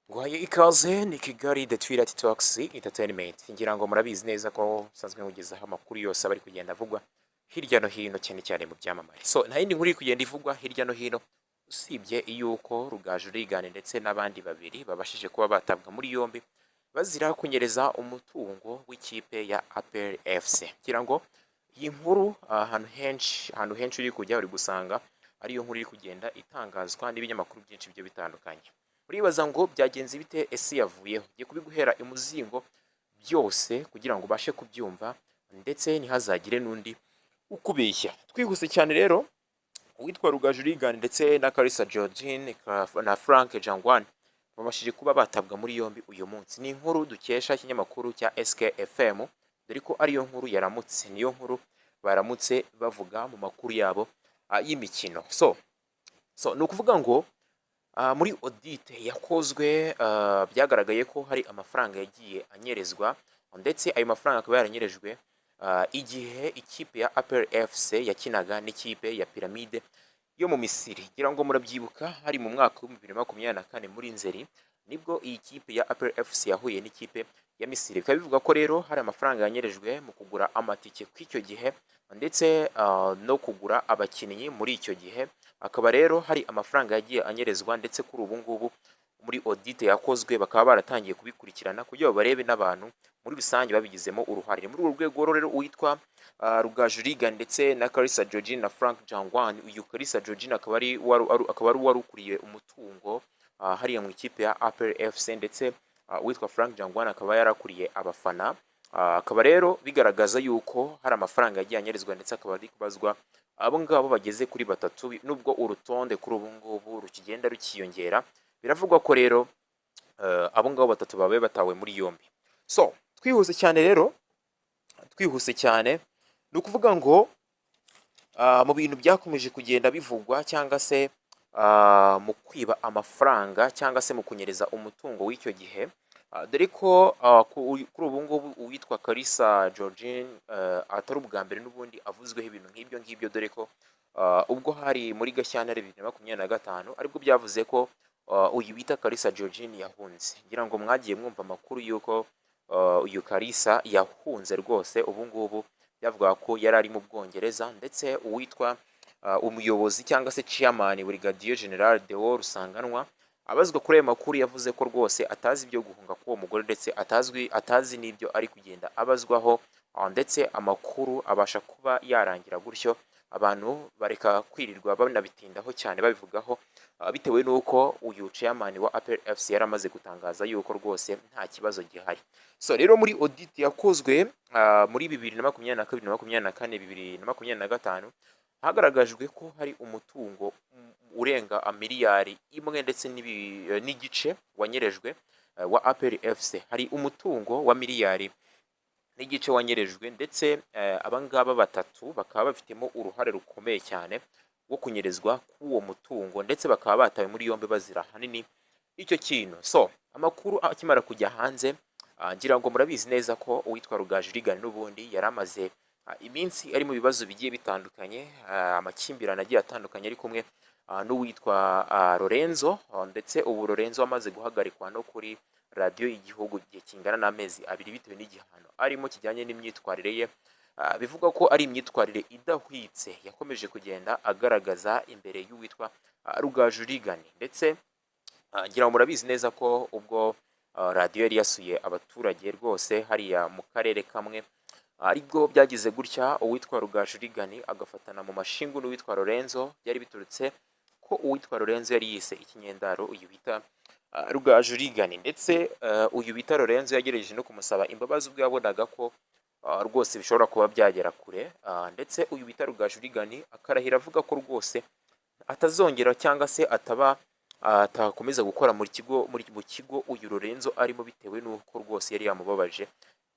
Guhaye ikaze ni Kigali The Twilight Talks Entertainment. Ngira ngo murabizi neza ko nsanzwe nkugezaho amakuru yose aba ari kugenda avugwa hirya no hino cyane cyane mu byamamare. So nta yindi nkuru iri kugenda ivugwa hirya no hino usibye yuko Rugaju Rigani ndetse n'abandi babiri babashije kuba batabwa muri yombi bazira kunyereza umutungo w'ikipe ya APR FC. Ngira ngo iyi nkuru ahantu henshi uri kujya uri gusanga ariyo nkuru iri kugenda itangazwa n'ibinyamakuru byinshi bigiye bitandukanye. Uribaza ngo byagenze bite, ese yavuyeho? Ngiye kubiguhera imuzingo byose kugira ngo ubashe kubyumva ndetse ntihazagire n'undi ukubeshya. Twihuse cyane rero, uwitwa Rugaju Rigani ndetse na Kalisa Georgine na Frank Jangwan babashije kuba batabwa muri yombi uyu munsi. Ni inkuru dukesha ikinyamakuru cya SKFM, dore ko ariyo nkuru yaramutse, niyo nkuru baramutse bavuga mu makuru yabo y'imikino. So ni ukuvuga ngo muri audit yakozwe byagaragaye ko hari amafaranga yagiye anyerezwa, ndetse ayo mafaranga akaba yaranyerejwe igihe ikipe ya APR FC yakinaga n'ikipe ya Pyramide yo mu Misiri. Ngira ngo murabyibuka, hari mu mwaka wa 2024 muri Nzeri nibwo iyi kipe ya APR FC yahuye n'ikipe ya Misiri. Bikaba bivuga ko rero hari amafaranga yanyerejwe mu kugura amatike kw'icyo gihe ndetse no kugura abakinnyi muri icyo gihe. Akaba rero hari amafaranga yagiye anyerezwa, ndetse kuri ubu ngubu muri audit yakozwe bakaba baratangiye kubikurikirana kugira ngo barebe n'abantu muri rusange babigizemo uruhare. Muri urwo rwego rero uwitwa Rugaju Rigani ndetse na Kalisa Georgine na Frank Jangwan, uyu Kalisa Georgine akaba ari wari ukuriye umutungo hariya mu ikipe ya APR FC, ndetse uwitwa Frank Jangwan akaba yarakuriye abafana. Akaba rero bigaragaza yuko hari amafaranga yagiye anyerezwa, ndetse akaba ari kubazwa abo ngabo bageze kuri batatu, nubwo urutonde kuri ubu ngubu rukigenda rukiyongera. Biravugwa ko rero abo ngabo batatu babaye batawe muri yombi. So twihuse cyane ni ukuvuga ngo mu bintu byakomeje kugenda bivugwa cyangwa se mu kwiba amafaranga cyangwa se mu kunyereza umutungo w'icyo gihe, dore ko kuri ubu ngubu uwitwa Kalisa Georgine atari ubwa mbere n'ubundi avuzweho ibintu nk'ibyo ngibyo, dore ko ubwo hari muri Gashyantare 2025 aribwo byavuze ko uyu bita Kalisa Georgine yahunze. Ngira ngo mwagiye mwumva amakuru y'uko uyu Kalisa yahunze rwose. Ubu ngubu byavuga ko yari ari mu Bwongereza, ndetse uwitwa umuyobozi cyangwa se chairman Brigadier General Deo Rusanganwa abazwa kuri ayo makuru yavuze ko rwose atazi ibyo guhunga k'uwo mugore, ndetse atazi n'ibyo ari kugenda abazwaho, ndetse amakuru abasha kuba yarangira gutyo. Abantu bareka kwirirwa banabitindaho cyane babivugaho, bitewe n'uko uyu chairman wa APR FC yaramaze gutangaza yuko rwose nta kibazo gihari. So rero muri audit yakozwe muri 2022, 2024, 2025 hagaragajwe ko hari umutungo urenga miliyari imwe ndetse n'igice wanyerejwe wa APR FC. Hari umutungo wa miliyari n'igice wanyerejwe, ndetse abangaba batatu bakaba bafitemo uruhare rukomeye cyane wo kunyerezwa k'uwo mutungo, ndetse bakaba batawe muri yombi bazira hanini icyo kintu. So amakuru akimara kujya hanze, ngira ngo murabizi neza ko uwitwa Rugaju Rigani n'ubundi yari amaze iminsi ari mu bibazo bigiye bitandukanye, amakimbirane agiye atandukanye ari kumwe n'uwitwa Lorenzo, ndetse ubu Lorenzo amaze guhagarikwa no kuri radiyo y'igihugu igihe kingana n'amezi 2 bitewe n'igihano arimo kijyanye n'imyitwarire ye. Bivuga ko ari imyitwarire idahwitse yakomeje kugenda agaragaza imbere y'uwitwa Rugaju Rigani, ndetse ngira ngo murabizi neza ko ubwo radiyo yari yasuye abaturage rwose hariya mu karere kamwe, aribwo byagize gutya uwitwa Rugaju Rigani agafatana mu mashingu n'uwitwa Lorenzo. Byari biturutse ko uwitwa Lorenzo yari yise ikinyendaro uyu bita Rugaju Rigani, ndetse uyu bita Lorenzo yagerageje no kumusaba imbabazi ubwo yabonaga ko rwose bishobora kuba byagera kure, ndetse uyu bita Rugaju Rigani akarahira avuga ko rwose atazongera cyangwa se atakomeza gukora mu kigo uyu Lorenzo arimo, bitewe n'uko rwose yari yamubabaje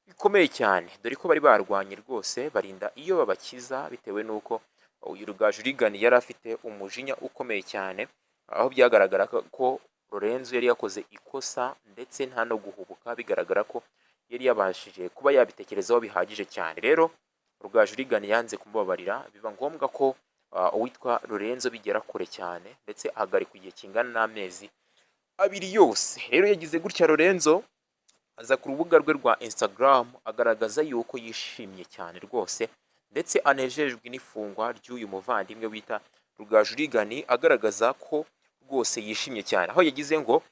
bikomeye cyane, dore ko bari barwanye rwose barinda iyo babakiza, bitewe n'uko uyu Rugaju Rigani yari afite umujinya ukomeye cyane, aho byagaragara ko Lorenzo yari yakoze ikosa ndetse nta no guhubuka, bigaragara ko yari yabashije kuba yabitekerezaho bihagije cyane. Rero Rugaju Rigani yanze kumubabarira, biba ngombwa ko uwitwa Lorenzo bigera kure cyane, ndetse ahagarikwa igihe kingana n'amezi abiri yose. Rero yagize gutya Lorenzo aza ku rubuga rwe rwa Instagram agaragaza yuko yishimye cyane rwose ndetse anejejwe n'ifungwa ry'uyu muvandimwe wita Rugaju Rigani, agaragaza ko rwose yishimye cyane, aho yagize ngo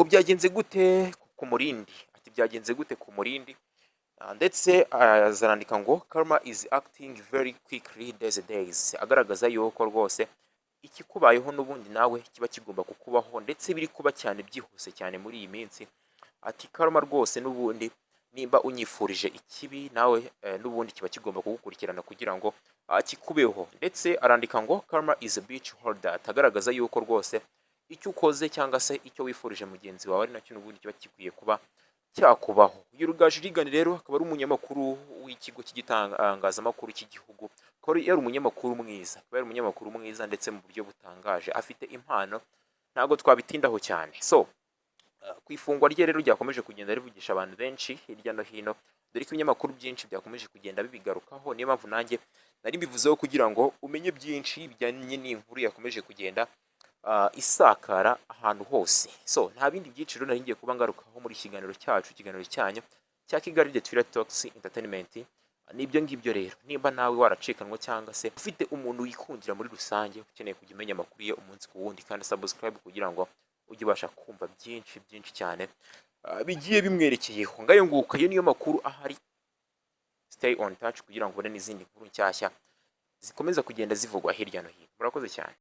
byagenze gute ku Murindi, ati byagenze gute ku Murindi, ndetse azarandika ngo karma is acting very quickly these days, agaragaza yuko rwose ikikubayeho n'ubundi nawe kiba kigomba kukubaho ndetse biri kuba cyane byihuse cyane muri iyi minsi. Ati karma rwose n'ubundi nimba unyifurije ikibi nawe n'ubundi kiba kigomba kugukurikirana kugira ngo kikubeho, ndetse arandika ngo karma is a bitch holder, atagaragaza yuko rwose icyo ukoze cyangwa se icyo wifurije mugenzi wawe ari nacyo n'ubundi kiba gikwiye kuba cyakubaho. Uyu Rugaju Rigani rero akaba ari umunyamakuru w'ikigo cy'igitangazamakuru cy'igihugu, akaba yari umunyamakuru mwiza, akaba yari umunyamakuru mwiza ndetse mu buryo butangaje, afite impano ntabwo twabitindaho cyane. So ku ifungwa rye rero ryakomeje kugenda rivugisha abantu benshi hirya no hino, dore ko ibinyamakuru byinshi byakomeje kugenda bibigarukaho, niyo mpamvu nanjye nari mbivuzeho kugira ngo umenye byinshi bijyanye n'inkuru yakomeje kugenda isakara ahantu hose. So nta bindi byiciro nari ngiye kuba ngarukaho muri ikiganiro cyacu, ikiganiro cyanyu cya Kigali The Twitter Talks Entertainment. Nibyo ngibyo rero, nimba nawe waracikanwa cyangwa se ufite umuntu wikundira muri rusange ukeneye kujya umenya amakuru ye umunsi ku wundi, kandi subscribe kugira ngo ujye ubasha kumva byinshi cyane bigiye bimwerekeyeho. Ngayo nguka, iyo niyo makuru ahari. Stay on touch kugira ngo ubone n'izindi nkuru nshyashya zikomeza kugenda zivugwa hirya no hino. Murakoze cyane.